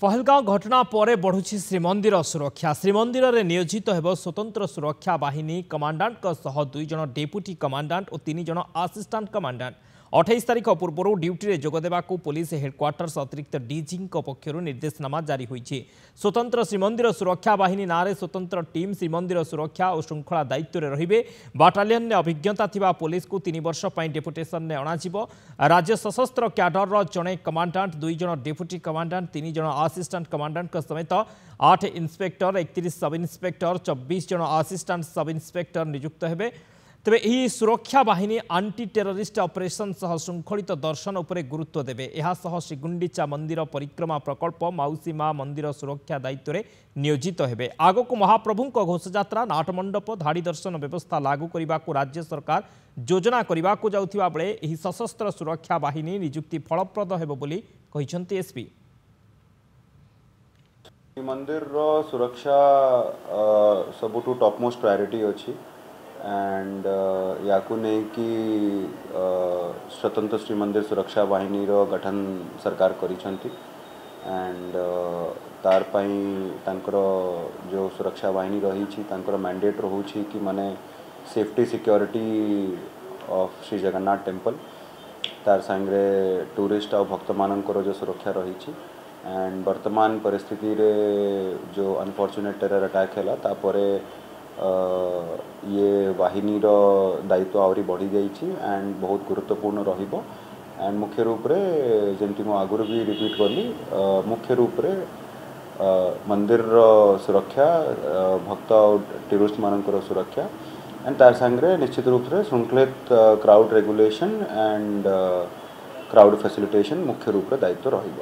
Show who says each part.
Speaker 1: पहलगांव घटना पर बढ़ुछि श्रीमंदिर सुरक्षा। श्रीमंदिर में नियोजित हेब स्वतंत्र सुरक्षा बाहिनी कमांडांट दुई जन डेपुटी कमांडांट और 3 जन आसिस्टांट कमांडांट 28 तारिख पूर्व ड्यूटी में जोगदेवा पुलिस हेडक्वार्टर्स अतिरिक्त डीजी पक्षर निर्देशनामा जारी होइछि। स्वतंत्र श्रीमंदिर सुरक्षा बाहिनी नारे स्वतंत्र टीम श्रीमंदिर सुरक्षा और श्रृंखला दायित्व में रहिबे। बाटालियन ने अभिज्ञता थिबा पुलिस को 3 वर्ष पई डेपुटेशन ने अणाजिबो। राज्य सशस्त्र क्याडर जड़े कमांडांट 2 जन डेपुटी कमांडांट 3 जन आसिस्टांट कमांडांट समेत 8 इन्स्पेक्टर 31 सब इन्स्पेक्टर 24 जन आसिस्टांट सब इन्स्पेक्टर नियुक्त हेबे। तेबे यह सुरक्षा बाहिनी आंटी टेररिस्ट ऑपरेशन सह श्रृंखलित दर्शन उपर गुरुत्व देवे। यह श्रीगुंडीचा मंदिर परिक्रमा प्रकल्प मौसी मां मंदिर सुरक्षा दायित्व में नियोजित हेबे। आगक महाप्रभु घोषयात्रा नाटमंडप धाड़ी दर्शन व्यवस्था लागू करने को राज्य सरकार योजना करने को जाउथिबा बेले एही सशस्त्र सुरक्षा बाहिनी नियुक्ति फलप्रद हेबो बोली कहिसंती एसपी।
Speaker 2: मंदिर सुरक्षा सबुठू टॉपमोस्ट प्रायोरिटी अछि एंड याकू नहीं कि स्वतंत्र श्रीमंदिर सुरक्षा बाहिनी रो गठन सरकार करिसंती एंड तार पई तांकर जो सुरक्षा बाहिनी रही छी तांकर मैंडेट रहूची कि माने safety security of Shri Jagannath temple तार संगे टूरिस्ट और भक्त मानकर जो सुरक्षा रही छी एंड वर्तमान परिस्थिति रे जो अनफॉर्चुनेट टेरर अटैक हैला तापरे ये वाहिनी रो दायित्व आवरी बढ़ी जाइए एंड बहुत गुरुत्वपूर्ण रहिबो एंड मुख्य रूप रे जेमती मो आगुर भी रिपीट करली मुख्य रूप रे मंदिर रो सुरक्षा भक्त और टूरिस्ट मानकर सुरक्षा एंड तार संगे निश्चित रूप से श्रृंखलित crowd regulation and crowd facilitation मुख्य रूप रे दायित्व रहिबो।